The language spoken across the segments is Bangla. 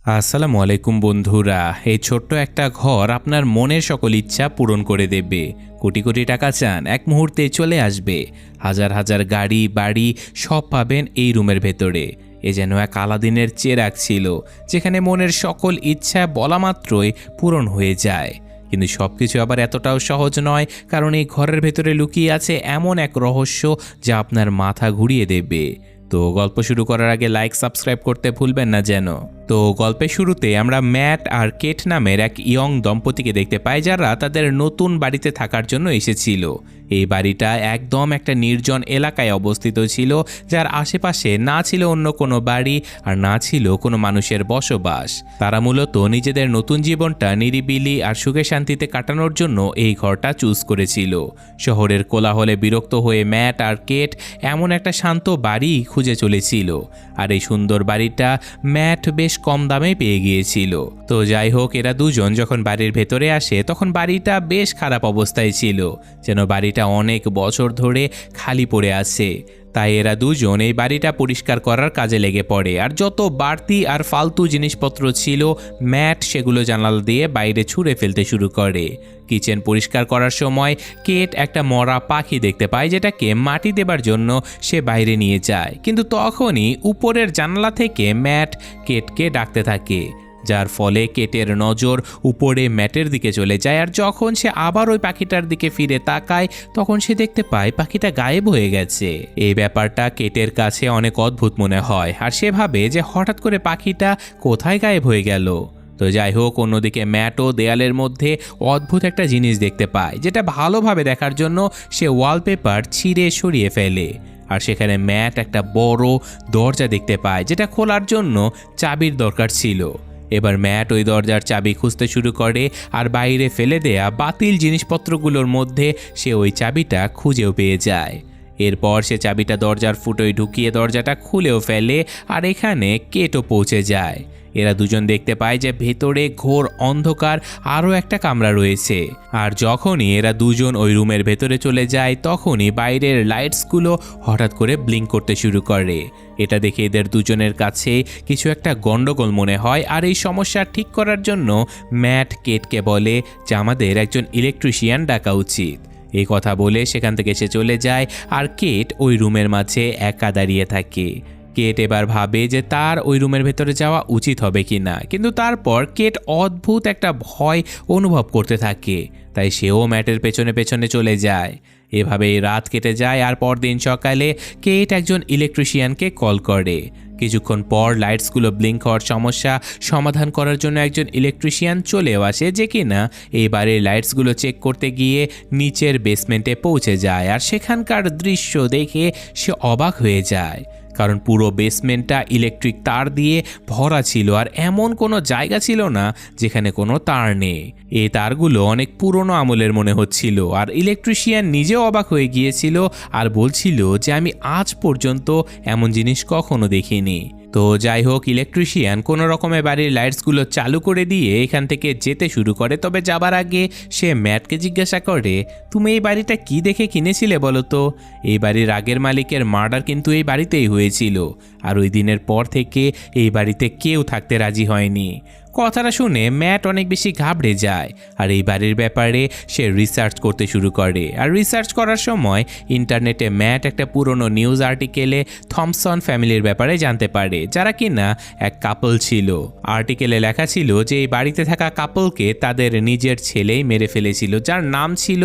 আসসালামু আলাইকুম বন্ধুরা। এই ছোট্ট একটা ঘর আপনার মনের সকল ইচ্ছা পূরণ করে দেবে। কোটি কোটি টাকা চান, এক মুহূর্তে চলে আসবে। হাজার হাজার গাড়ি বাড়ি সব পাবেন এই রুমের ভেতরে। এ যেন এক আলাদিনের চেরাগ ছিল, যেখানে মনের সকল ইচ্ছা বলা মাত্রই পূরণ হয়ে যায়। কিন্তু সব কিছু আবার এতটাও সহজ নয়, কারণ এই ঘরের ভেতরে লুকিয়ে আছে এমন এক রহস্য যা আপনার মাথা ঘুরিয়ে দেবে। তো গল্প শুরু করার আগে লাইক সাবস্ক্রাইব করতে ভুলবেন না যেন। তো গল্পের শুরুতে আমরা ম্যাট আর কেট নামের এক ইয়ং দম্পতিকে দেখতে পাই, যারা তাদের নতুন বাড়িতে থাকার জন্য এসেছিল। এই বাড়িটা একদম একটা নির্জন এলাকায় অবস্থিত ছিল, যার আশেপাশে না ছিল অন্য কোনো বাড়ি আর না ছিল কোনো মানুষের বসবাস। তারা মূলত নিজেদের নতুন জীবনটা নিরিবিলি আর সুখে শান্তিতে কাটানোর জন্য এই ঘরটা চুজ করেছিল। শহরের কোলাহলে বিরক্ত হয়ে ম্যাট আর কেট এমন একটা শান্ত বাড়ি খুঁজে চলেছিল, আর এই সুন্দর বাড়িটা ম্যাট বেশ কম দামে পেয়ে গিয়েছিল। তো যাই হোক, এরা দুজন যখন বাড়ির ভেতরে আসে তখন বাড়িটা বেশ খারাপ অবস্থায় ছিল, যেন বাড়িটা অনেক বছর ধরে খালি পড়ে আছে। তাই এরা দুজন এই বাড়িটা পরিষ্কার করার কাজে লেগে পড়ে, আর যত বাড়তি আর ফালতু জিনিসপত্র ছিল ম্যাট সেগুলো জানালা দিয়ে বাইরে ছুঁড়ে ফেলতে শুরু করে। কিচেন পরিষ্কার করার সময় কেট একটা মরা পাখি দেখতে পায়, যেটাকে মাটি দেবার জন্য সে বাইরে নিয়ে যায়। কিন্তু তখনই উপরের জানালা থেকে ম্যাট কেটকে ডাকতে থাকে, যার ফলে কেটের নজর উপরে ম্যাটের দিকে চলে যায়। আর যখন সে আবার ওই পাখিটার দিকে ফিরে তাকায়, তখন সে দেখতে পায় পাখিটা গায়েব হয়ে গেছে। এই ব্যাপারটা কেটের কাছে অনেক অদ্ভুত মনে হয়, আর সে ভাবে যে হঠাৎ করে পাখিটা কোথায় গায়েব হয়ে গেল। তো যাই হোক, অন্যদিকে ম্যাটও দেয়ালের মধ্যে অদ্ভুত একটা জিনিস দেখতে পায়, যেটা ভালোভাবে দেখার জন্য সে ওয়ালপেপার ছিঁড়ে সরিয়ে ফেলে। আর সেখানে ম্যাট একটা বড় দরজা দেখতে পায়, যেটা খোলার জন্য চাবির দরকার ছিল। এবার ম্যাট ওই দরজার চাবি খুঁজতে শুরু করে, আর বাইরে ফেলে দেয়া বাতিল জিনিসপত্রগুলোর মধ্যে সে ওই চাবিটা খুঁজেও পেয়ে যায়। এরপর সে চাবিটা দরজার ফুটোয় ঢুকিয়ে দরজাটা খুলেও ফেলে, আর এখানে কেটও পৌঁছে যায়। এরা দুজন দেখতে পায় যে ভেতরে ঘোর অন্ধকার আরও একটা কামরা রয়েছে। আর যখনই এরা দুজন ওই রুমের ভেতরে চলে যায়, তখনই বাইরের লাইটসগুলো হঠাৎ করে ব্লিঙ্ক করতে শুরু করে। এটা দেখে এদের দুজনের কাছে কিছু একটা গন্ডগোল মনে হয়, আর এই সমস্যা ঠিক করার জন্য ম্যাট কেটকে বলে যে আমাদের একজন ইলেকট্রিশিয়ান ডাকা উচিত। এই কথা বলে সেখান থেকে সে চলে যায়, আর কেট ওই রুমের মাঝে একা দাঁড়িয়ে থাকে। কেট এবার ভাবে যে তার ওই রুমের ভেতরে যাওয়া উচিত হবে কি না, কিন্তু তারপর কেট অদ্ভুত একটা ভয় অনুভব করতে থাকে, তাই সেও ম্যাটের পেছনে পেছনে চলে যায়। এভাবেই রাত কেটে যায়, আর পরদিন সকালে কেট একজন ইলেকট্রিশিয়ানকে কল করে। কিছুক্ষণ পর লাইটসগুলো ব্লিঙ্ক হওয়ার সমস্যা সমাধান করার জন্য একজন ইলেকট্রিশিয়ান চলেও আসে, যে কিনা এই বাড়ির লাইটসগুলো চেক করতে গিয়ে নিচের বেসমেন্টে পৌঁছে যায়। আর সেখানকার দৃশ্য দেখে সে অবাক হয়ে যায়, কারণ পুরো বেসমেন্টটা ইলেকট্রিক তার দিয়ে ভরা ছিল, আর এমন কোনো জায়গা ছিল না যেখানে কোনো তার নেই। এই তারগুলো অনেক পুরনো আমলের মনে হচ্ছিল, আর ইলেকট্রিশিয়ান নিজেও অবাক হয়ে গিয়েছিল আর বলছিল যে আমি আজ পর্যন্ত এমন জিনিস কখনো দেখিনি। তো যাই হোক, ইলেকট্রিশিয়ান কোনো রকমে বাড়ির লাইটসগুলো চালু করে দিয়ে এখান থেকে যেতে শুরু করে। তবে যাবার আগে সে ম্যাটকে জিজ্ঞাসা করে, তুমি এই বাড়িটা কি দেখে কিনেছিলে বলো তো? এই বাড়ির আগের মালিকের মার্ডার কিন্তু এই বাড়িতেই হয়েছিল, আর ওই দিনের পর থেকে এই বাড়িতে কেউ থাকতে রাজি হয়নি। কথাটা শুনে ম্যাট অনেক বেশি ঘাবড়ে যায়, আর এই বাড়ির ব্যাপারে সে রিসার্চ করতে শুরু করে। আর রিসার্চ করার সময় ইন্টারনেটে ম্যাট একটা পুরনো নিউজ আর্টিকেলে থমসন ফ্যামিলির ব্যাপারে জানতে পারে, যারা কিনা এক কাপল ছিল। আর্টিকেলে লেখা ছিল যে এই বাড়িতে থাকা কাপলকে তাদের নিজের ছেলেই মেরে ফেলেছিল, যার নাম ছিল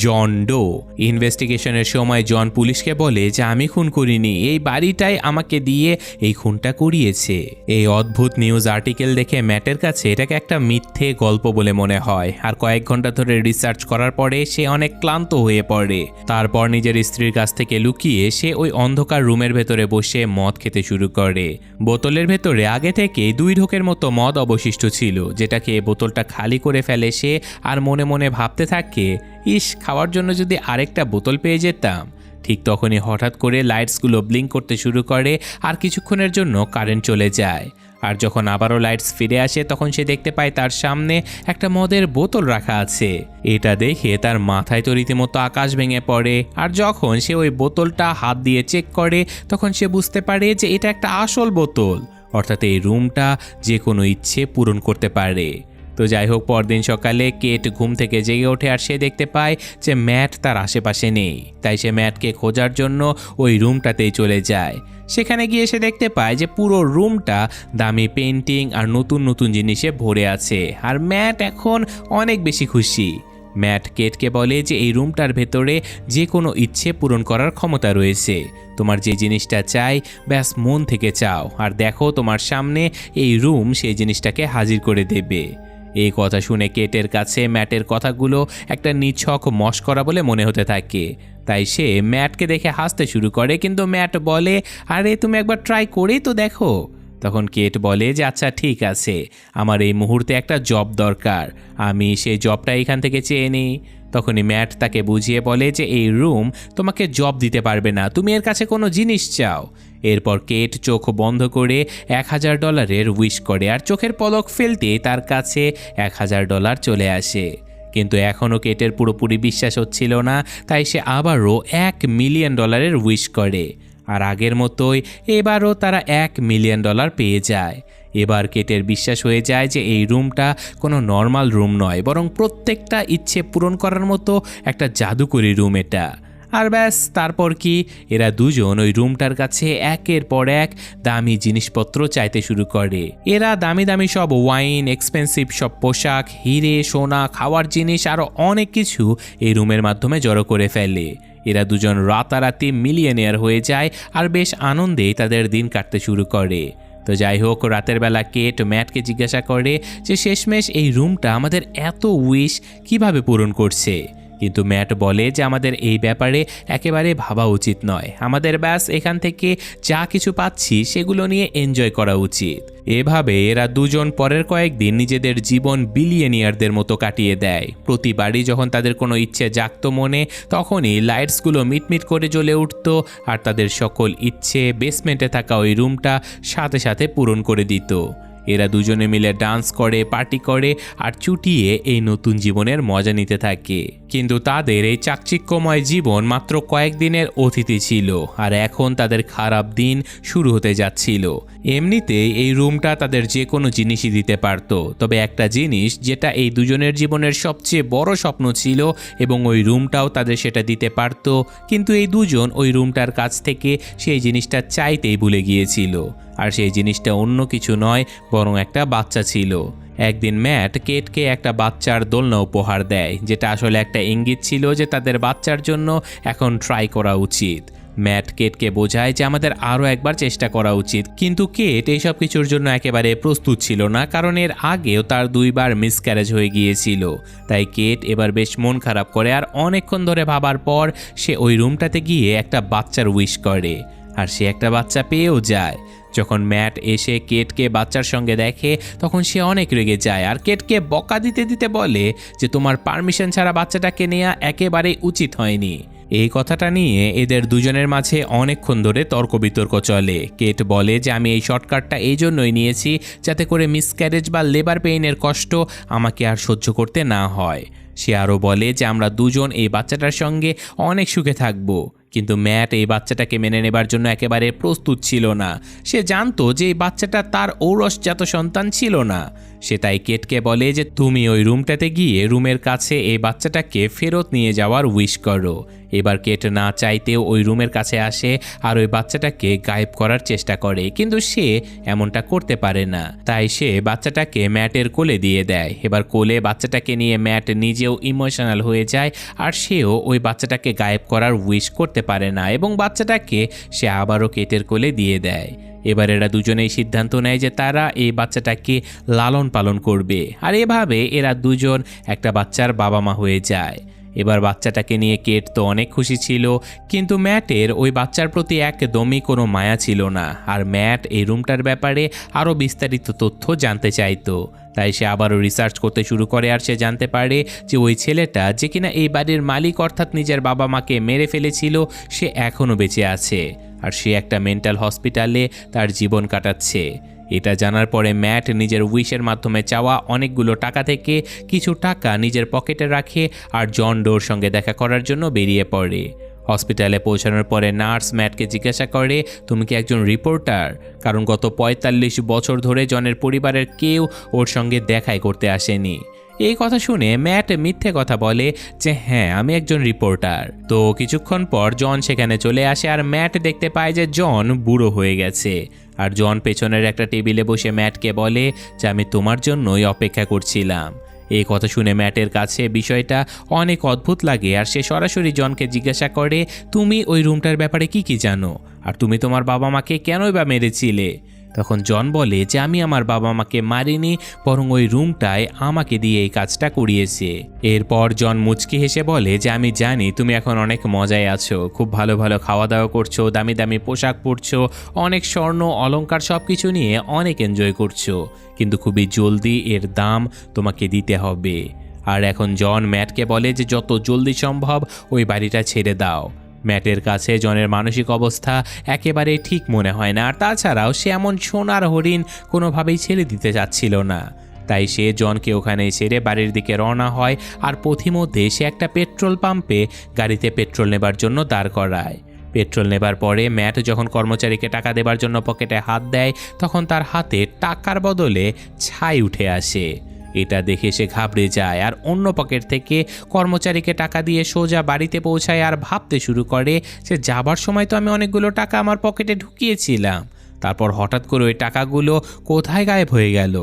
জন ডো। ইনভেস্টিগেশনের সময় জন পুলিশকে বলে যে আমি খুন করিনি, এই বাড়িটাই আমাকে দিয়ে এই খুনটা করিয়েছে। এই অদ্ভুত নিউজ আর্টিকেল দেখে ম্যাট এর কাছে এটাকে একটা মিথ্যে গল্প বলে মনে হয়, আর কয়েক ঘন্টা ধরে রিসার্চ করার পরে সে অনেক ক্লান্ত হয়ে পড়ে। তারপর নিজের স্ত্রীর কাছ থেকে লুকিয়ে সে ওই অন্ধকার রুমের ভেতরে বসে মদ খেতে শুরু করে। বোতলের ভেতরে আগে থেকে 2 ঢোকের মতো মদ অবশিষ্ট ছিল, যেটাকে বোতলটা খালি করে ফেলে সে, আর মনে মনে ভাবতে থাকে, ইস, খাওয়ার জন্য যদি আরেকটা বোতল পেয়ে যেতাম। ঠিক তখনই হঠাৎ করে লাইটসগুলো ব্লিঙ্ক করতে শুরু করে, আর কিছুক্ষণের জন্য কারেন্ট চলে যায়। আর যখন আবারও লাইটস ফিরে আসে, তখন সে দেখতে পায় তার সামনে একটা মদের বোতল রাখা আছে। এটা দেখে তার মাথায় তো রীতিমতো আকাশ ভেঙে পড়ে। আর যখন সে ওই বোতলটা হাত দিয়ে চেক করে, তখন সে বুঝতে পারে যে এটা একটা আসল বোতল। অর্থাৎ এই রুমটা যে কোনো ইচ্ছে পূরণ করতে পারে। তো যাই হোক, পরদিন সকালে কেট ঘুম থেকে জেগে ওঠে আর সে দেখতে পায় যে ম্যাট তার আশেপাশে নেই। তাই সে ম্যাটকে খোঁজার জন্য ওই রুমটাতেই চলে যায়। সেখানে গিয়ে সে দেখতে পায় যে পুরো রুমটা দামি পেন্টিং আর নতুন নতুন জিনিসে ভরে আছে। আর ম্যাট এখন অনেক বেশি খুশি। ম্যাট কেটকে বলে যে এই রুমটার ভেতরে যে কোনো ইচ্ছে পূরণ করার ক্ষমতা রয়েছে। তোমার যে জিনিসটা চাই ব্যাস মন থেকে চাও, আর দেখো তোমার সামনে এই রুম সেই জিনিসটাকে হাজির করে দেবে। এই কথা শুনে কেটের কাছে ম্যাটের কথাগুলো একটা নিছক মশকরা বলে মনে হতে থাকে। তাই সে ম্যাটকে দেখে হাসতে শুরু করে, কিন্তু ম্যাট বলে, আরে তুমি একবার ট্রাই করেই তো দেখো। তখন কেট বলে যে আচ্ছা ঠিক আছে, আমার এই মুহূর্তে একটা জব দরকার, আমি সেই জবটা এখান থেকে চেয়ে নিই। তখনই ম্যাট তাকে বুঝিয়ে বলে যে এই রুম তোমাকে জব দিতে পারবে না, তুমি এর কাছে কোনো জিনিস চাও। এরপর কেট চোখ বন্ধ করে $1000 উইশ করে, আর চোখের পলক ফেলতে তার কাছে $1000 চলে আসে। কিন্তু এখনও কেটের পুরোপুরি বিশ্বাস হচ্ছিল না, তাই সে আবারও $1 মিলিয়ন উইশ করে। আর আগের মতোই এবারও তারা $1 মিলিয়ন পেয়ে যায়। এবার কেটের বিশ্বাস হয়ে যায় যে এই রুমটা কোনো নর্মাল রুম নয়, বরং প্রত্যেকটা ইচ্ছে পূরণ করার মতো একটা জাদুকরি রুম এটা। আর ব্যাস, তারপর কি, এরা দুজন ওই রুমটার কাছে একের পর এক দামি জিনিসপত্র চাইতে শুরু করে। এরা দামি দামি সব ওয়াইন, এক্সপেন্সিভ সব পোশাক, হিরে, সোনা, খাওয়ার জিনিস আরও অনেক কিছু এই রুমের মাধ্যমে জড়ো করে ফেলে। এরা দুজন রাতারাতি মিলিয়নিয়ার হয়ে যায় আর বেশ আনন্দেই তাদের দিন কাটতে শুরু করে। তো যাই হোক, রাতের বেলা কেট ম্যাটকে জিজ্ঞাসা করে যে শেষমেশ এই রুমটা আমাদের এত উইশ কিভাবে পূরণ করছে। কিন্তু ম্যাট বলে যে আমাদের এই ব্যাপারে একেবারে ভাবা উচিত নয়, আমাদের ব্যাস এখান থেকে যা কিছু পাচ্ছি সেগুলো নিয়ে এনজয় করা উচিত। এভাবে এরা দুজন পরের কয়েকদিন নিজেদের জীবন বিলিয়নিয়ারদের মতো কাটিয়ে দেয়। প্রতিবারই যখন তাদের কোনো ইচ্ছে জাগতো মনে, তখনই লাইটসগুলো মিটমিট করে জ্বলে উঠত আর তাদের সকল ইচ্ছে বেসমেন্টে থাকা ওই রুমটা সাথে সাথে পূরণ করে দিত। এরা দুজনে মিলে ডান্স করে, পার্টি করে আর চুটিয়ে এই নতুন জীবনের মজা নিতে থাকে। কিন্তু তাদের এই চাকচিক্যময় জীবন মাত্র কয়েকদিনের অতিথি ছিল, আর এখন তাদের খারাপ দিন শুরু হতে যাচ্ছিল। এমনিতেই এই রুমটা তাদের যে কোনো জিনিসই দিতে পারত, তবে একটা জিনিস যেটা এই দুজনের জীবনের সবচেয়ে বড় স্বপ্ন ছিল এবং ওই রুমটাও তাদের সেটা দিতে পারত, কিন্তু এই দুজন ওই রুমটার কাছ থেকে সেই জিনিসটা চাইতেই ভুলে গিয়েছিল। আর সেই জিনিসটা অন্য কিছু নয়, বরং একটা বাচ্চা ছিল। একদিন ম্যাট কেটকে একটা বাচ্চার দোলনা উপহার দেয়, যেটা আসলে একটা ইঙ্গিত ছিল যে তাদের বাচ্চার জন্য এখন ট্রাই করা উচিত। ম্যাট কেটকে বোঝায় যে আমাদের আরও একবার চেষ্টা করা উচিত, কিন্তু কেট এইসব কিছুর জন্য একেবারে প্রস্তুত ছিল না, কারণ এর আগেও তার 2 বার মিসক্যারেজ হয়ে গিয়েছিল। তাই কেট এবার বেশ মন খারাপ করে, আর অনেকক্ষণ ধরে ভাবার পর সে ওই রুমটাতে গিয়ে একটা বাচ্চার উইশ করে, আর সে একটা বাচ্চা পেয়েও যায়। যখন ম্যাট এসে কেটকে বাচ্চার সঙ্গে দেখে, তখন সে অনেক রেগে যায় আর কেটকে বকা দিতে দিতে বলে যে তোমার পারমিশন ছাড়া বাচ্চাটাকে নেওয়া একেবারেই উচিত হয়নি। এই কথাটা নিয়ে এদের দুজনের মাঝে অনেকক্ষণ ধরে তর্ক বিতর্ক চলে। কেট বলে যে আমি এই শর্টকাটটা এই জন্যই নিয়েছি যাতে করে মিসক্যারেজ বা লেবার পেইনের কষ্ট আমাকে আর সহ্য করতে না হয়। সে আরও বলে যে আমরা দুজন এই বাচ্চাটার সঙ্গে অনেক সুখে থাকবো, কিন্তু ম্যাট এই বাচ্চাটাকে মেনে নেবার জন্য একেবারে প্রস্তুত ছিল না। সে জানতো যে এই বাচ্চাটা তার ঔরসজাত সন্তান ছিল না। সে তাই কেটকে বলে যে তুমি ওই রুমটাতে গিয়ে রুমের কাছে এই বাচ্চাটাকে ফেরত নিয়ে যাওয়ার উইশ করো। এবার কেট না চাইতেও ওই রুমের কাছে আসে আর ওই বাচ্চাটাকে গায়েব করার চেষ্টা করে, কিন্তু সে এমনটা করতে পারে না। তাই সে বাচ্চাটাকে ম্যাটের কোলে দিয়ে দেয়। এবার কোলে বাচ্চাটাকে নিয়ে ম্যাট নিজেও ইমোশনাল হয়ে যায়, আর সেও ওই বাচ্চাটাকে গায়েব করার উইশ করতে পারে না এবং বাচ্চাটাকে সে আবারও কেটের কোলে দিয়ে দেয়। এবার এরা দুজনেই সিদ্ধান্ত নেয় যে তারা এই বাচ্চাটাকে লালন পালন করবে, আর এভাবে এরা দুজন একটা বাচ্চার বাবা মা হয়ে যায়। এবার বাচ্চাটাকে নিয়ে কেট তো অনেক খুশি ছিল, কিন্তু ম্যাটের ওই বাচ্চার প্রতি একদমই কোনো মায়া ছিল না। আর ম্যাট এই রুমটার ব্যাপারে আরও বিস্তারিত তথ্য জানতে চাইতো। তাই সে আবারও রিসার্চ করতে শুরু করে, আর সে জানতে পারে যে ওই ছেলেটা যে কিনা এই বাড়ির মালিক অর্থাৎ নিজের বাবা মাকে মেরে ফেলেছিল, সে এখনও বেঁচে আছে, আর সে একটা মেন্টাল হসপিটালে তার জীবন কাটাচ্ছে। এটা জানার পরে ম্যাট নিজের উইশের মাধ্যমে চাওয়া অনেকগুলো টাকা থেকে কিছু টাকা নিজের পকেটে রাখে আর জন ডোর সঙ্গে দেখা করার জন্য বেরিয়ে পড়ে। হসপিটালে পৌঁছানোর পরে নার্স ম্যাটকে জিজ্ঞাসা করে, তুমি কি একজন রিপোর্টার? কারণ গত ৪৫ বছর ধরে জনের পরিবারের কেউ ওর সঙ্গে দেখাই করতে আসেনি। এই কথা শুনে ম্যাট মিথ্যে কথা বলে যে হ্যাঁ, আমি একজন রিপোর্টার। তো কিছুক্ষণ পর জন সেখানে চলে আসে আর ম্যাট দেখতে পায় যে জন বুড়ো হয়ে গেছে। আর জন পেছনের একটা টেবিলে বসে ম্যাটকে বলে যে আমি তোমার জন্যই অপেক্ষা করছিলাম। এই কথা শুনে ম্যাটের কাছে বিষয়টা অনেক অদ্ভুত লাগে আর সে সরাসরি জনকে জিজ্ঞাসা করে, তুমি ওই রুমটার ব্যাপারে কি জানো, আর তুমি তোমার বাবা মাকে কেনই বা মেরেছিলে? তখন জন বলে যে আমি আমার বাবা মাকে মারিনি, বরং ওই রুমটায় আমাকে দিয়ে এই কাজটা করিয়েছে। এরপর জন মুচকি হেসে বলে যে আমি জানি তুমি এখন অনেক মজায় আছো, খুব ভালো ভালো খাওয়া দাওয়া করছো, দামি দামি পোশাক পরছো, অনেক স্বর্ণ অলংকার সব কিছু নিয়ে অনেক এনজয় করছো, কিন্তু খুবই জলদি এর দাম তোমাকে দিতে হবে। আর এখন জন ম্যাটকে বলে যে যত জলদি সম্ভব ওই বাড়িটা ছেড়ে দাও। ম্যাটের কাছে জনের মানসিক অবস্থা একেবারে ঠিক মনে হয় না, আর তাছাড়াও সে এমন সোনার হরিণ কোনোভাবেই ছেড়ে দিতে চাচ্ছিল না। তাই সে জনকে ওখানে ছেড়ে বাড়ির দিকে রওনা হয় আর পথিমধ্যে সে একটা পেট্রোল পাম্পে গাড়িতে পেট্রোল নেবার জন্য দাঁড় করায়। পেট্রোল নেবার পরে ম্যাট যখন কর্মচারীকে টাকা দেবার জন্য পকেটে হাত দেয়, তখন তার হাতে টাকার বদলে ছাই উঠে আসে। এটা দেখে সে ঘাবড়ে যায় আর অন্য পকেট থেকে কর্মচারীকে টাকা দিয়ে সোজা বাড়িতে পৌঁছায় আর ভাবতে শুরু করে যে যাবার সময় তো আমি অনেকগুলো টাকা আমার পকেটে ঢুকিয়েছিলাম, তারপর হঠাৎ করে ওই টাকাগুলো কোথায় গায়েব হয়ে গেল।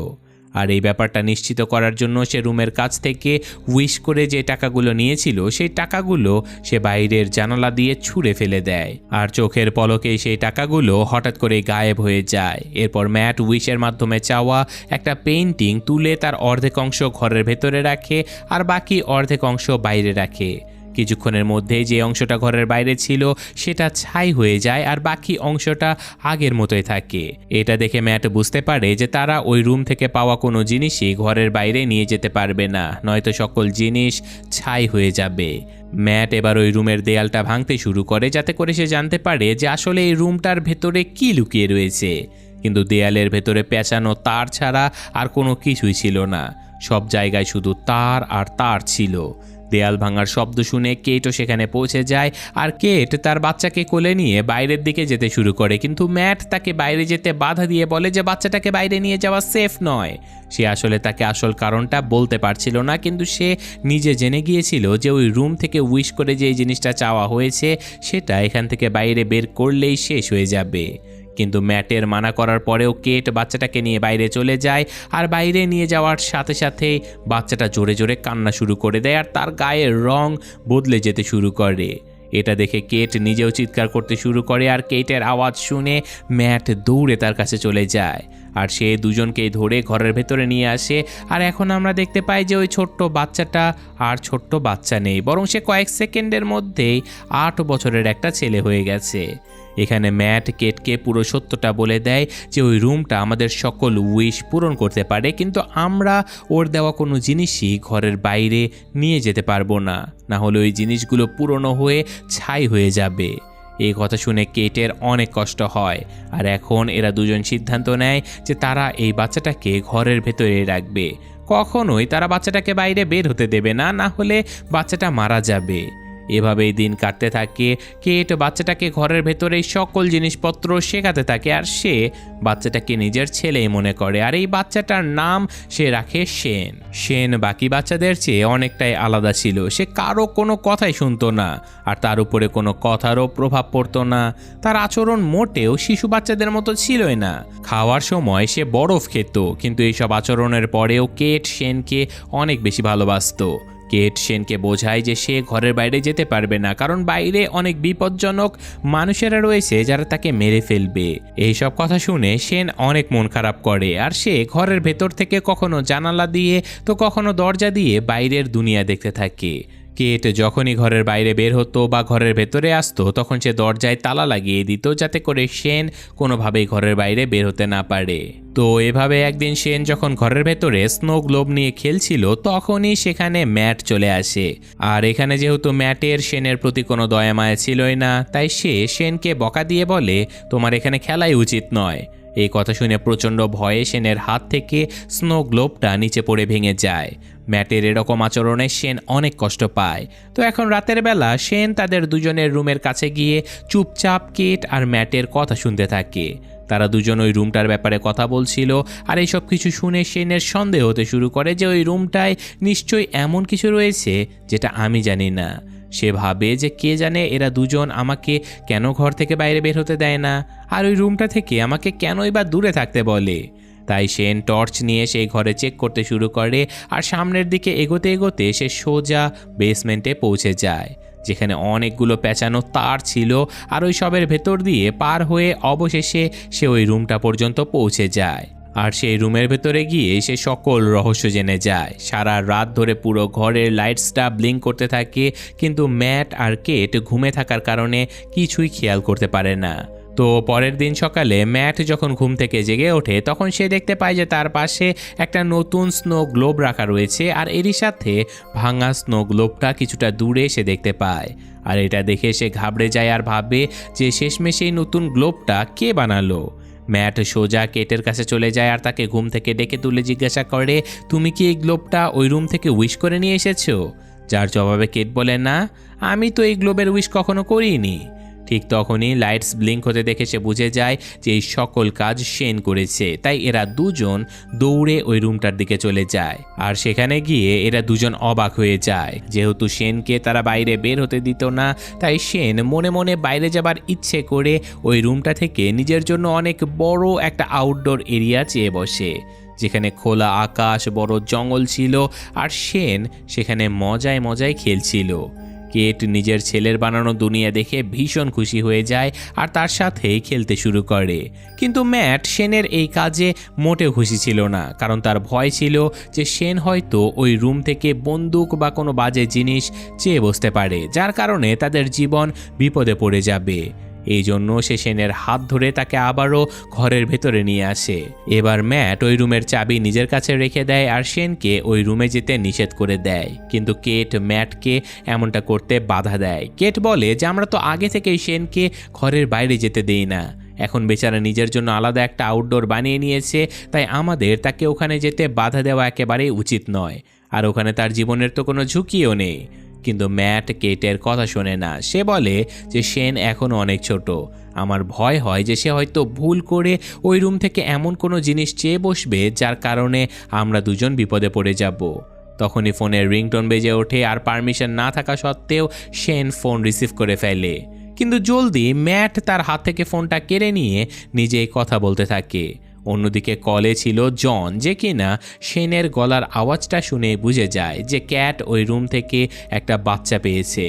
আর এই ব্যাপারটা নিশ্চিত করার জন্য সে রুমের কাছ থেকে উইশ করে যে টাকাগুলো নিয়েছিল সেই টাকাগুলো সে বাইরের জানালা দিয়ে ছুঁড়ে ফেলে দেয়, আর চোখের পলকেই সেই টাকাগুলো হঠাৎ করে গায়েব হয়ে যায়। এরপর ম্যাট উইশের মাধ্যমে চাওয়া একটা পেইন্টিং তুলে তার অর্ধেক অংশ ঘরের ভেতরে রাখে আর বাকি অর্ধেক অংশ বাইরে রাখে। কিছুক্ষণের মধ্যেই যে অংশটা ঘরের বাইরে ছিল সেটা ছাই হয়ে যায় আর বাকি অংশটা আগের মতোই থাকে। এটা দেখে ম্যাট বুঝতে পারে যে তারা ওই রুম থেকে পাওয়া কোনো জিনিসই ঘরের বাইরে নিয়ে যেতে পারবে না, নয়তো সকল জিনিস ছাই হয়ে যাবে। ম্যাট এবার ওই রুমের দেয়ালটা ভাঙতে শুরু করে যাতে করে সে জানতে পারে যে আসলে এই রুমটার ভেতরে কি লুকিয়ে রয়েছে, কিন্তু দেয়ালের ভেতরে পেঁচানো তার ছাড়া আর কোনো কিছুই ছিল না। সব জায়গায় শুধু তার আর তার ছিল। দেয়াল ভাঙার শব্দ শুনে কেটও সেখানে পৌঁছে যায় আর কেট তার বাচ্চাকে কোলে নিয়ে বাইরের দিকে যেতে শুরু করে, কিন্তু ম্যাট তাকে বাইরে যেতে বাধা দিয়ে বলে যে বাচ্চাটাকে বাইরে নিয়ে যাওয়া সেফ নয়। সে আসলে তাকে আসল কারণটা বলতে পারছিল না, কিন্তু সে নিজে জেনে গিয়েছিল যে ওই রুম থেকে উইশ করে যে জিনিসটা চাওয়া হয়েছে সেটা এখান থেকে বাইরে বের করলেই শেষ হয়ে যাবে। কিন্তু ম্যাটের মানা করার পরেও কেট বাচ্চাটাকে নিয়ে বাইরে চলে যায় আর বাইরে নিয়ে যাওয়ার সাথে সাথেই বাচ্চাটা জোরে জোরে কান্না শুরু করে দেয় আর তার গায়ের রং বদলে যেতে শুরু করে। এটা দেখে কেট নিজেও চিৎকার করতে শুরু করে আর কেটের আওয়াজ শুনে ম্যাট দৌড়ে তার কাছে চলে যায় আর সে দুজনকেই ধরে ঘরের ভেতরে নিয়ে আসে। আর এখন আমরা দেখতে পাই যে ওই ছোট্ট বাচ্চাটা আর ছোট্ট বাচ্চা নেই, বরং সে কয়েক সেকেন্ডের মধ্যেই 8 বছরের একটা ছেলে হয়ে গেছে। এখানে ম্যাট কেটকে পুরো সত্যটা বলে দেয় যে ওই রুমটা আমাদের সকল উইশ পূরণ করতে পারে, কিন্তু আমরা ওর দেওয়া কোনো জিনিসই ঘরের বাইরে নিয়ে যেতে পারবো না, না হলে ওই জিনিসগুলো পুরনো হয়ে ছাই হয়ে যাবে। এই কথা শুনে কেটের অনেক কষ্ট হয় আর এখন এরা দুজন সিদ্ধান্ত নেয় যে তারা এই বাচ্চাটাকে ঘরের ভেতরে রাখবে, কখনোই তারা বাচ্চাটাকে বাইরে বের হতে দেবে না, না হলে বাচ্চাটা মারা যাবে। এভাবেই দিন কাটতে থাকে। কেট বাচ্চাটাকে ঘরের ভেতরেই সকল জিনিসপত্র শেখাতে থাকে আর সে বাচ্চাটাকে নিজের ছেলেই মনে করে, আর এই বাচ্চাটার নাম সে রাখে শেন। শেন বাকি বাচ্চাদের চেয়ে অনেকটাই আলাদা ছিল, সে কারো কোনো কথাই শুনতো না আর তার উপরে কোনো কথারও প্রভাব পড়তো না। তার আচরণ মোটেও শিশু বাচ্চাদের মতো ছিলই না। খাওয়ার সময় সে বরফ খেত, কিন্তু এইসব আচরণের পরেও কেট শেনকে অনেক বেশি ভালোবাসতো। কেট শেনকে বোঝায় যে সে ঘরের বাইরে যেতে পারবে না, কারণ বাইরে অনেক বিপজ্জনক মানুষেরা রয়েছে যারা তাকে মেরে ফেলবে। এইসব কথা শুনে শেন অনেক মন খারাপ করে আর সে ঘরের ভেতর থেকে কখনো জানালা দিয়ে তো কখনো দরজা দিয়ে বাইরের দুনিয়া দেখতে থাকে। কেট যখনই ঘরের বাইরে বের হতো বা ঘরের ভেতরে আসতো তখন সে দরজায় তালা লাগিয়ে দিত যাতে করে শেন কোনোভাবেই ঘরের বাইরে বের হতে না পারে। তো এভাবে একদিন শেন যখন ঘরের ভেতরে স্নো গ্লোব নিয়ে খেলছিল তখনই সেখানে ম্যাট চলে আসে। আর এখানে যেহেতু ম্যাটের শেনের প্রতি কোনো দয়া মায়া ছিলই না, তাই সে শেনকে বকা দিয়ে বলে তোমার এখানে খেলাই উচিত নয়। এই কথা শুনে প্রচণ্ড ভয়ে শেনের হাত থেকে স্নো গ্লোবটা নিচে পড়ে ভেঙে যায়। ম্যাটের এরকম আচরণে শেন অনেক কষ্ট পায়। তো এখন রাতের বেলা শেন তাদের দুজনের রুমের কাছে গিয়ে চুপচাপ কেট আর ম্যাটের কথা শুনতে থাকে। তারা দুজন ওই রুমটার ব্যাপারে কথা বলছিল, আর এই সব কিছু শুনে শেনের সন্দেহ হতে শুরু করে যে ওই রুমটায় নিশ্চয়ই এমন কিছু রয়েছে যেটা আমি জানি না। সে ভাবে যে কে জানে এরা দুজন আমাকে কেন ঘর থেকে বাইরে বের হতে দেয় না, আর ওই রুমটা থেকে আমাকে কেনই বা দূরে থাকতে বলে। তাই শেন টর্চ নিয়ে সেই ঘরে চেক করতে শুরু করে, আর সামনের দিকে এগোতে এগোতে সে সোজা বেসমেন্টে পৌঁছে যায়, যেখানে অনেকগুলো পেঁচানো তার ছিল। আর ওই সবের ভেতর দিয়ে পার হয়ে অবশেষে সে ওই রুমটা পর্যন্ত পৌঁছে যায়। আর সেই রুমের ভেতরে গিয়ে সে সকল রহস্য জেনে যায়। সারা রাত ধরে পুরো ঘরের লাইটসটা ব্লিঙ্ক করতে থাকে, কিন্তু ম্যাট আর কেট ঘুমে থাকার কারণে কিছুই খেয়াল করতে পারে না। তো পরের দিন সকালে ম্যাট যখন ঘুম থেকে জেগে ওঠে তখন সে দেখতে পায় যে তার পাশে একটা নতুন স্নো গ্লোব রাখা রয়েছে, আর এরই সাথে ভাঙা স্নো গ্লোবটা কিছুটা দূরে সে দেখতে পায়। আর এটা দেখে সে ঘাবড়ে যায় আর ভাবে যে শেষমেশ এই নতুন গ্লোবটা কে বানালো। ম্যাট সোজা কেটের কাছে চলে যায় আর তাকে ঘুম থেকে ডেকে তুলে জিজ্ঞাসা করে, তুমি কি এই গ্লোবটা ওই রুম থেকে উইশ করে নিয়ে এসেছো? যার জবাবে কেট বলে, না, আমি তো এই গ্লোবের উইশ কখনো করিনি। ঠিক তখনই লাইটস ব্লিঙ্ক হতে দেখে সে বুঝে যায় যে এই সকল কাজ শেন করেছে। তাই এরা দুজন দৌড়ে ওই রুমটার দিকে চলে যায়, আর সেখানে গিয়ে এরা দুজন অবাক হয়ে যায়। যেহেতু শেনকে তারা বাইরে বের হতে দিত না, তাই শেন মনে মনে বাইরে যাবার ইচ্ছে করে ওই রুমটা থেকে নিজের জন্য অনেক বড় একটা আউটডোর এরিয়া চেয়ে বসে, যেখানে খোলা আকাশ, বড় জঙ্গল ছিল, আর শেন সেখানে মজায় মজায় খেলছিল। কেট নিজের ছেলের বানানো দুনিয়া দেখে ভীষণ খুশি হয়ে যায় আর তার সাথেই খেলতে শুরু করে। কিন্তু ম্যাট শেনের এই কাজে মোটেও খুশি ছিল না, কারণ তার ভয় ছিল যে শেন হয়তো ওই রুম থেকে বন্দুক বা কোনো বাজে জিনিস চেয়ে বসতে পারে, যার কারণে তাদের জীবন বিপদে পড়ে যাবে। এই জন্য সে শেনের হাত ধরে তাকে আবারও ঘরের ভেতরে নিয়ে আসে। এবার ম্যাট ওই রুমের চাবি নিজের কাছে রেখে দেয় আর শেনকে ওই রুমে যেতে নিষেধ করে দেয়। কিন্তু কেট ম্যাটকে এমনটা করতে বাধা দেয়। কেট বলে যে আমরা তো আগে থেকেই শেনকে ঘরের বাইরে যেতে দেই না, এখন বেচারা নিজের জন্য আলাদা একটা আউটডোর বানিয়ে নিয়েছে, তাই আমাদের তাকে ওখানে যেতে বাধা দেওয়া একেবারেই উচিত নয়, আর ওখানে তার জীবনের তো কোনো ঝুঁকিও নেই। কিন্তু ম্যাট কেটের কথা শোনে না। সে বলে যে শেন এখনও অনেক ছোট, আমার ভয় হয় যে সে হয়তো ভুল করে ওই রুম থেকে এমন কোনো জিনিস চেয়ে বসবে যার কারণে আমরা দুজন বিপদে পড়ে যাব। তখনই ফোনের রিংটোন বেজে ওঠে, আর পারমিশন না থাকা সত্ত্বেও শেন ফোন রিসিভ করে ফেলে। কিন্তু জলদি ম্যাট তার হাত থেকে ফোনটা কেড়ে নিয়ে নিজেই কথা বলতে থাকে। অন্যদিকে কলে ছিল জন, যে কিনা শেনের গলার আওয়াজটা শুনে বুঝে যায় যে ক্যাট ওই রুম থেকে একটা বাচ্চা পেয়েছে।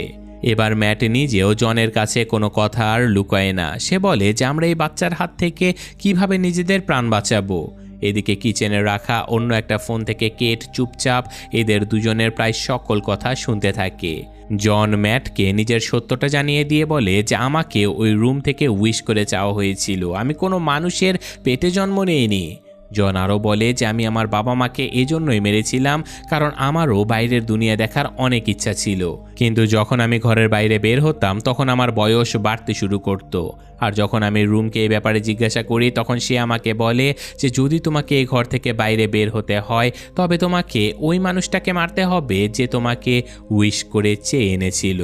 এবার ম্যাট নিজেও জনের কাছে কোনো কথা আর লুকায় না। সে বলে যে আমরা এই বাচ্চার হাত থেকে কিভাবে নিজেদের প্রাণ বাঁচাবো। এদিকে কিচেনে রাখা অন্য একটা ফোন থেকে কেট চুপচাপ এদের দুজনের প্রায় সকল কথা শুনতে থাকে। জন ম্যাটকে নিজের সত্যটা জানিয়ে দিয়ে বলে যে আমাকে ওই রুম থেকে উইশ করে চাওয়া হয়েছিল, আমি কোনো মানুষের পেটে জন্ম নেইনি। জন আরও বলে যে আমি আমার বাবা মাকে এজন্যই মেরেছিলাম কারণ আমারও বাইরের দুনিয়া দেখার অনেক ইচ্ছা ছিল, কিন্তু যখন আমি ঘরের বাইরে বের হতাম তখন আমার বয়স বাড়তে শুরু করত। আর যখন আমি রুমকে এই ব্যাপারে জিজ্ঞাসা করি তখন সে আমাকে বলে যে যদি তোমাকে এই ঘর থেকে বাইরে বের হতে হয় তবে তোমাকে ওই মানুষটাকে মারতে হবে যে তোমাকে উইশ করে চেয়ে এনেছিল।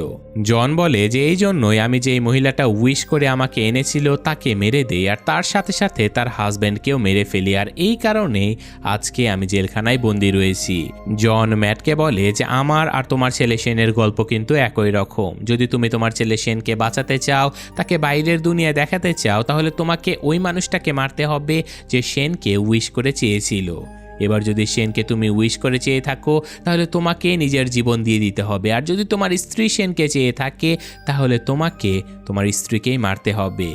জন বলে যে এই জন্যই আমি যে মহিলাটা উইশ করে আমাকে এনেছিল তাকে মেরে দেই, আর তার সাথে সাথে তার হাজব্যান্ডকেও মেরে ফেলি, আর এই কারণেই আজকে আমি জেলখানায় বন্দি রয়েছি। জন ম্যাটকে বলে যে আমার আর তোমার ছেলে শেনের গল্প কিন্তু একই রকম, যদি তুমি তোমার ছেলে শেনকে বাঁচাতে চাও, তাকে বাইরের দুনিয়া দেখাতে চাও, তাহলে তোমাকে ওই মানুষটাকে মারতে হবে যে শেনকে উইশ করে চেয়েছিল। এবার যদি শেনকে তুমি উইশ করে চেয়ে থাকো তাহলে তোমাকে নিজের জীবন দিয়ে দিতে হবে, আর যদি তোমার স্ত্রী শেনকে চেয়ে থাকে তাহলে তোমাকে তোমার স্ত্রীকেই মারতে হবে।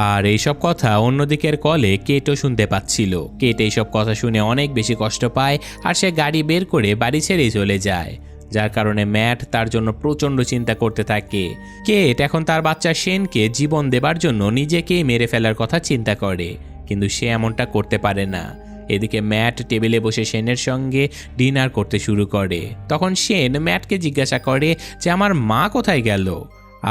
আর এইসব কথা অন্যদিকের কলে কেটও শুনতে পাচ্ছিল। কেট এইসব কথা শুনে অনেক বেশি কষ্ট পায় আর সে গাড়ি বের করে বাড়ি ছেড়েই চলে যায়, যার কারণে ম্যাট তার জন্য প্রচণ্ড চিন্তা করতে থাকে। কেট এখন তার বাচ্চা শেনকে জীবন দেবার জন্য নিজেকেই মেরে ফেলার কথা চিন্তা করে, কিন্তু সে এমনটা করতে পারে না। এদিকে ম্যাট টেবিলে বসে শেনের সঙ্গে ডিনার করতে শুরু করে। তখন শেন ম্যাটকে জিজ্ঞাসা করে যে আমার মা কোথায় গেল,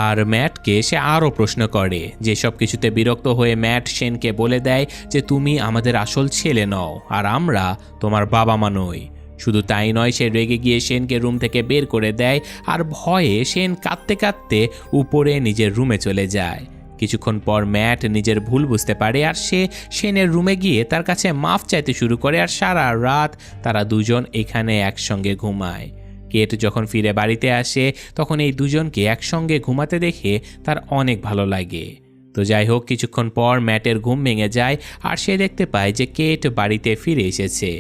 আর ম্যাটকে সে আরও প্রশ্ন করে। যে সব কিছুতে বিরক্ত হয়ে ম্যাট শেনকে বলে দেয় যে তুমি আমাদের আসল ছেলে নও আর আমরা তোমার বাবা মা নই। শুধু তাই নয়, সে রেগে গিয়ে শেনকে রুম থেকে বের করে দেয় আর ভয়ে শেন কাঁদতে কাঁদতে উপরে নিজের রুমে চলে যায়। কিছুক্ষণ পর ম্যাট নিজের ভুল বুঝতে পারে আর সে শেনের রুমে গিয়ে তার কাছে মাফ চাইতে শুরু করে আর সারা রাত তারা দুজন এখানে একসঙ্গে ঘুমায়। কেট যখন ফিরে বাড়িতে আসে তখন এই দুজনকে একসঙ্গে ঘুমাতে দেখে তার অনেক ভালো লাগে। তো যাই হোক, কিছুক্ষণ পর ম্যাটের ঘুম ভেঙে যায় আর সে দেখতে পায় যে কেট বাড়িতে ফিরে এসেছে।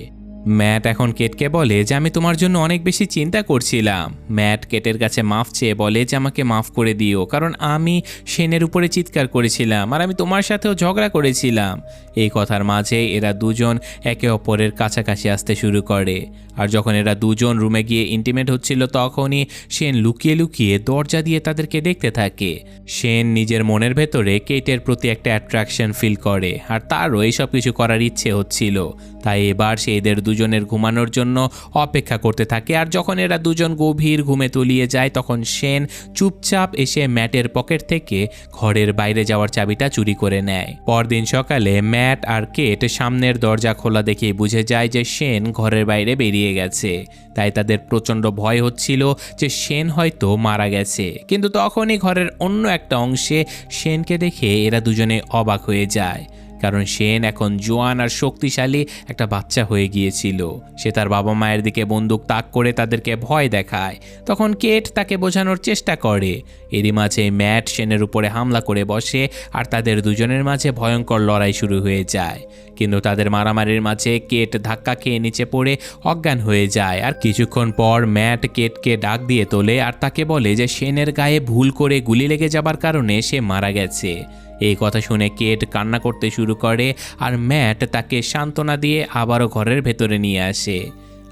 ম্যাট এখন কেটকে বলে যে আমি তোমার জন্য অনেক বেশি চিন্তা করছিলাম। ম্যাট কেটের কাছে মাফ চেয়ে বলে যে আমাকে মাফ করে দিও, কারণ আমি শেনের উপরে চিৎকার করেছিলাম আর আমি তোমার সাথেও ঝগড়া করেছিলাম। এই কথার মাঝে এরা দুজন একে অপরের কাছাকাছি আসতে শুরু করে। আর যখন এরা দুজন রুমে গিয়ে ইন্টিমেট হচ্ছিল তখনই শেন লুকিয়ে লুকিয়ে দরজা দিয়ে তাদেরকে দেখতে থাকে। শেন নিজের মনের ভেতরে কেটের প্রতি একটা অ্যাট্রাকশন ফিল করে আর তারও এইসব কিছু করার ইচ্ছে হচ্ছিল। তাই এবার সে এদের দুজনের ঘুমানোর জন্য অপেক্ষা করতে থাকে। আর যখন এরা দুজন গভীর ঘুমে তলিয়ে যায় তখন শেন চুপচাপ এসে ম্যাটের পকেট থেকে ঘরের বাইরে যাওয়ার চাবিটা চুরি করে নেয়। পরদিন সকালে ম্যাট আর কেট সামনের দরজা খোলা দেখেই বুঝে যায় যে শেন ঘরের বাইরে বেরিয়ে গেছে। তাই তাদের প্রচণ্ড ভয় হচ্ছিল যে শেন হয়তো মারা গেছে। কিন্তু তখনই ঘরের অন্য একটা অংশে শেনকে দেখে এরা দুজনে অবাক হয়ে যায়, কারণ শেন এখন জোয়ান আর শক্তিশালী একটা বাচ্চা হয়ে গিয়েছিল। সে তার বাবা মায়ের দিকে বন্দুক তাক করে তাদেরকে ভয় দেখায়। তখন কেট তাকে বোঝানোর চেষ্টা করে। এরই মাঝে ম্যাট শেনের উপরে হামলা করে বসে আর তাদের দুজনের মাঝে ভয়ঙ্কর লড়াই শুরু হয়ে যায়। কিন্তু তাদের মারামারির মাঝে কেট ধাক্কা খেয়ে নিচে পড়ে অজ্ঞান হয়ে যায়। আর কিছুক্ষণ পর ম্যাট কেটকে ডাক দিয়ে তোলে আর তাকে বলে যে শেনের গায়ে ভুল করে গুলি লেগে যাবার কারণে সে মারা গেছে। এই কথা শুনে কেট কান্না করতে শুরু করে আর ম্যাট তাকে সান্ত্বনা দিয়ে আবারও ঘরের ভেতরে নিয়ে আসে।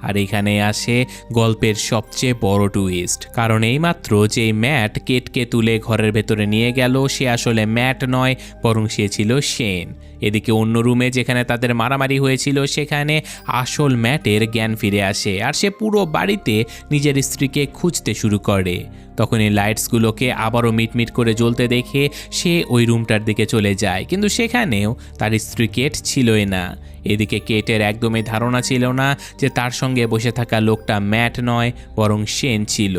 আর এখানে আসে গল্পের সবচেয়ে বড় টুইস্ট, কারণ এইমাত্র যে ম্যাট কেটকে তুলে ঘরের ভেতরে নিয়ে গেল সে আসলে ম্যাট নয়, বরং সে ছিল শেন। এদিকে অন্য রুমে যেখানে তাদের মারামারি হয়েছিল সেখানে আসল ম্যাটের জ্ঞান ফিরে আসে আর সে পুরো বাড়িতে নিজের স্ত্রীকে খুঁজতে শুরু করে। তখন এই লাইটসগুলোকে আবারও মিটমিট করে জ্বলতে দেখে সে ওই রুমটার দিকে চলে যায়, কিন্তু সেখানেও তার স্ত্রী কেট ছিলই না। এদিকে কেটের একদমই ধারণা ছিল না যে তার সঙ্গে বসে থাকা লোকটা ম্যাট নয়, বরং শেন ছিল।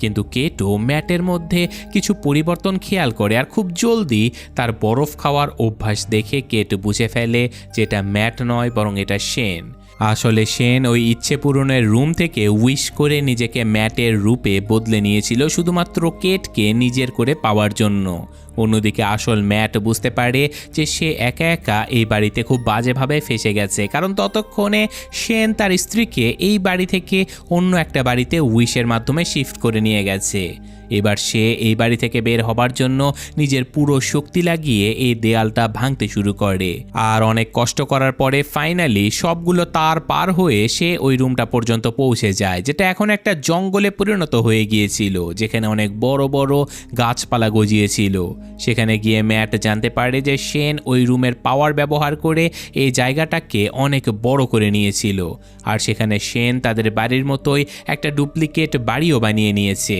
কিন্তু কেটও ম্যাটের মধ্যে কিছু পরিবর্তন খেয়াল করে আর খুব জলদি তার বরফ খাওয়ার অভ্যাস দেখে কেট বুঝে ফেলে যে এটা ম্যাট নয়, বরং এটা শেন। আসলে শেন ওই ইচ্ছে পূরণের রুম থেকে উইশ করে নিজেকে ম্যাটের রূপে বদলে নিয়েছিল শুধুমাত্র কেটকে নিজের করে পাওয়ার জন্য। অন্যদিকে আসল ম্যাট বুঝতে পারে যে সে একা একা এই বাড়িতে খুব বাজেভাবে ফেসে গেছে, কারণ ততক্ষণে শেন তার স্ত্রীকে এই বাড়ি থেকে অন্য একটা বাড়িতে উইশের মাধ্যমে শিফট করে নিয়ে গেছে। এবার সে এই বাড়ি থেকে বের হবার জন্য নিজের পুরো শক্তি লাগিয়ে এই দেয়ালটা ভাঙতে শুরু করে। আর অনেক কষ্ট করার পরে ফাইনালি সবগুলো তার পার হয়ে সে ওই রুমটা পর্যন্ত পৌঁছে যায়, যেটা এখন একটা জঙ্গলে পরিণত হয়ে গিয়েছিল, যেখানে অনেক বড় বড় গাছপালা গজিয়েছিল। সেখানে গিয়ে ম্যাট জানতে পারে যে শেন ওই রুমের পাওয়ার ব্যবহার করে এই জায়গাটাকে অনেক বড় করে নিয়েছিল। আর সেখানে শেন তাদের বাড়ির মতোই একটা ডুপ্লিকেট বাড়িও বানিয়ে নিয়েছে।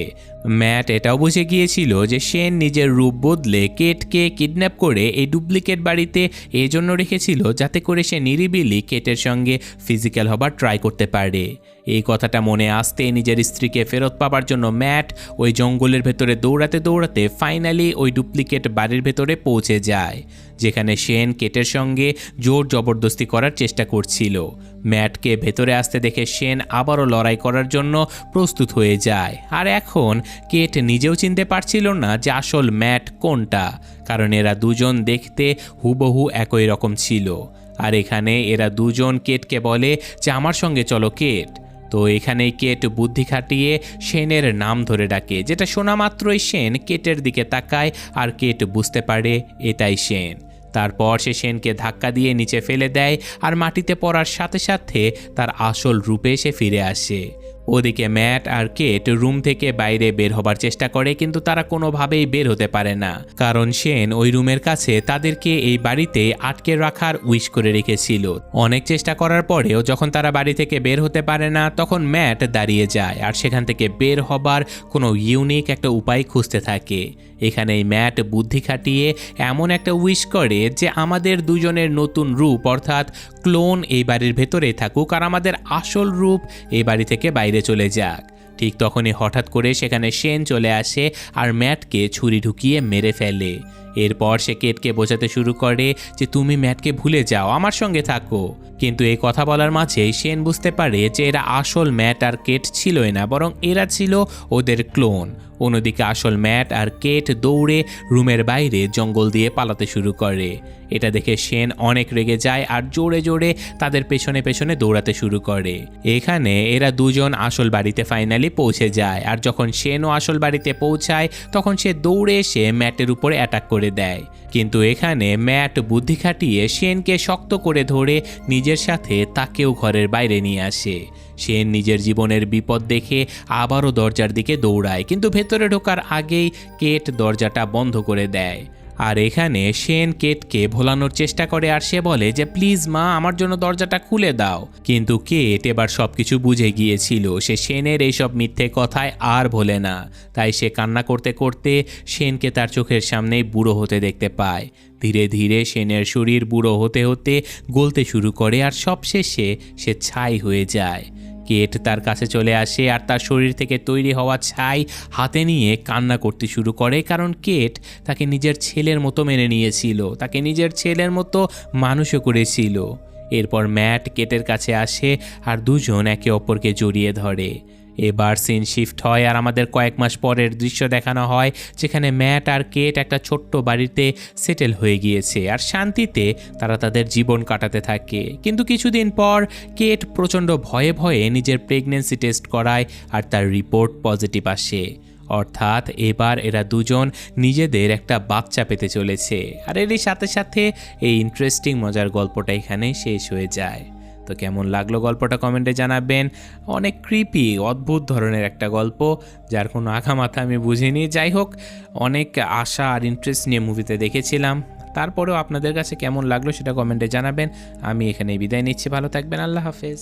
ম্যাট এটাও বুঝে গিয়েছিল যে শেন নিজের রূপ বদলে কেটকে কিডন্যাপ করে এই ডুপ্লিকেট বাড়িতে এই জন্য রেখেছিল যাতে করে সে নিরিবিলি কেটের সঙ্গে ফিজিক্যাল হবার ট্রাই করতে পারে। এই কথাটা মনে আসতে নিজের স্ত্রীকে ফেরত পাবার জন্য ম্যাট ওই জঙ্গলের ভেতরে দৌড়াতে দৌড়াতে ফাইনালি ওই ডুপ্লিকেট বাড়ির ভেতরে পৌঁছে যায়, যেখানে শেন কেটের সঙ্গে জোর জবরদস্তি করার চেষ্টা করছিল। ম্যাটকে ভেতরে আসতে দেখে শেন আবারও লড়াই করার জন্য প্রস্তুত হয়ে যায়। আর এখন কেট নিজেও চিনতে পারছিল না যে আসল ম্যাট কোনটা, কারণ এরা দুজন দেখতে হুবহু একই রকম ছিল। আর এখানে এরা দুজন কেটকে বলে যে আমার সঙ্গে চলো কেট। তো এখানেই কেট বুদ্ধি খাটিয়ে শেনের নাম ধরে ডাকে, যেটা শোনা মাত্রই শেন কেটের দিকে তাকায় আর কেট বুঝতে পারে এটাই শেন। তারপর সে শেনকে ধাক্কা দিয়ে নিচে ফেলে দেয় আর মাটিতে পড়ার সাথে সাথে তার আসল রূপে সে ফিরে আসে। ওদিকে ম্যাট আর কেট রুম থেকে বাইরে বের হবার চেষ্টা করে, কিন্তু তারা কোনোভাবেই বের হতে পারে না, কারণ শেন ওই রুমের কাছে তাদেরকে এই বাড়িতে আটকে রাখার উইশ করে রেখেছিল। অনেক চেষ্টা করার পরেও যখন তারা বাড়ি থেকে বের হতে পারে না, তখন ম্যাট দাঁড়িয়ে যায় আর সেখান থেকে বের হবার কোনো ইউনিক একটা উপায় খুঁজতে থাকে। এখানেই ম্যাট বুদ্ধি খাটিয়ে এমন একটা উইশ করে যে আমাদের দুজনের নতুন রূপ অর্থাৎ ক্লোন এই বাড়ির ভেতরে থাকুক আর আমাদের আসল রূপ এই বাড়ি থেকে বাইরে চলে যাক। ঠিক তখনই হঠাৎ করে সেখানে শেন চলে আসে আর ম্যাটকে ছুরি ঢুকিয়ে মেরে ফেলে। এরপর সে কেটকে বোঝাতে শুরু করে যে তুমি ম্যাটকে ভুলে যাও, আমার সঙ্গে থাকো। কিন্তু এই কথা বলার মাঝেই শেন বুঝতে পারে যে এরা আসল ম্যাট আর কেট ছিলই না, বরং এরা ছিল ওদের ক্লোন। অন্যদিকে আসল ম্যাট আর কেট দৌড়ে রুমের বাইরে জঙ্গল দিয়ে পালাতে শুরু করে। এটা দেখে শেন অনেক রেগে যায় আর জোরে জোরে তাদের পেছনে পেছনে দৌড়াতে শুরু করে। এখানে এরা দুজন আসল বাড়িতে ফাইনালি পৌঁছে যায়, আর যখন শেনও আসল বাড়িতে পৌঁছায় তখন সে দৌড়ে এসে ম্যাটের উপরে অ্যাটাক করে দেয়। কিন্তু এখানে ম্যাট বুদ্ধি খাটিয়ে শেনকে শক্ত করে ধরে নিজের সাথে তাকেও ঘরের বাইরে নিয়ে আসে। শেন নিজের জীবনের বিপদ দেখে আবারও দরজার দিকে দৌড়ায়, কিন্তু ভেতরে ঢোকার আগেই কেট দরজাটা বন্ধ করে দেয়। আর এখানে শেন কেটকে ভোলানোর চেষ্টা করে আর সে বলে যে প্লিজ মা, আমার জন্য দরজাটা খুলে দাও। কিন্তু কেট এবার সবকিছু বুঝে গিয়েছিল, সে শেনের এইসব মিথ্যে কথায় আর ভোলে না। তাই সে কান্না করতে করতে শেনকে তার চোখের সামনেই বুড়ো হতে দেখতে পায়। ধীরে ধীরে শেনের শরীর বুড়ো হতে হতে গলতে শুরু করে আর সবশেষে সে ছাই হয়ে যায়। কেট তার কাছে চলে আসে আর তার শরীর থেকে তৈরি হওয়া ছাই হাতে নিয়ে কান্না করতে শুরু করে, কারণ কেট তাকে নিজের ছেলের মতো মেনে নিয়েছিল, তাকে নিজের ছেলের মতো মানুষও করেছিল। এরপর ম্যাট কেটের কাছে আসে আর দুজন একে অপরকে জড়িয়ে ধরে। এবার সিন শিফট হয় আর আমাদের কয়েক মাস পরের দৃশ্য দেখানো হয়, যেখানে ম্যাট আর কেট একটা ছোট্ট বাড়িতে সেটেল হয়ে গিয়েছে আর শান্তিতে তারা তাদের জীবন কাটাতে থাকে। কিন্তু কিছুদিন পর কেট প্রচণ্ড ভয়ে ভয়ে নিজের প্রেগনেন্সি টেস্ট করায় আর তার রিপোর্ট পজিটিভ আসে। অর্থাৎ এবার এরা দুজন নিজেদের একটা বাচ্চা পেতে চলেছে। আর এরই সাথে সাথে এই ইন্টারেস্টিং মজার গল্পটা এখানে শেষ হয়ে যায়। তো কেমন লাগলো গল্পটা কমেন্টে জানাবেন। অনেক ক্রিপি অদ্ভুত ধরনের একটা গল্প, যার কোনো আঘা মাথা আমি বুঝিনি। যাই হোক, অনেক আশা আর ইন্টারেস্ট নিয়ে মুভিতে দেখেছিলাম। তারপরেও আপনাদের কাছে কেমন লাগলো সেটা কমেন্টে জানাবেন। আমি এখানে বিদায় নিচ্ছি, ভালো থাকবেন, আল্লাহ হাফেজ।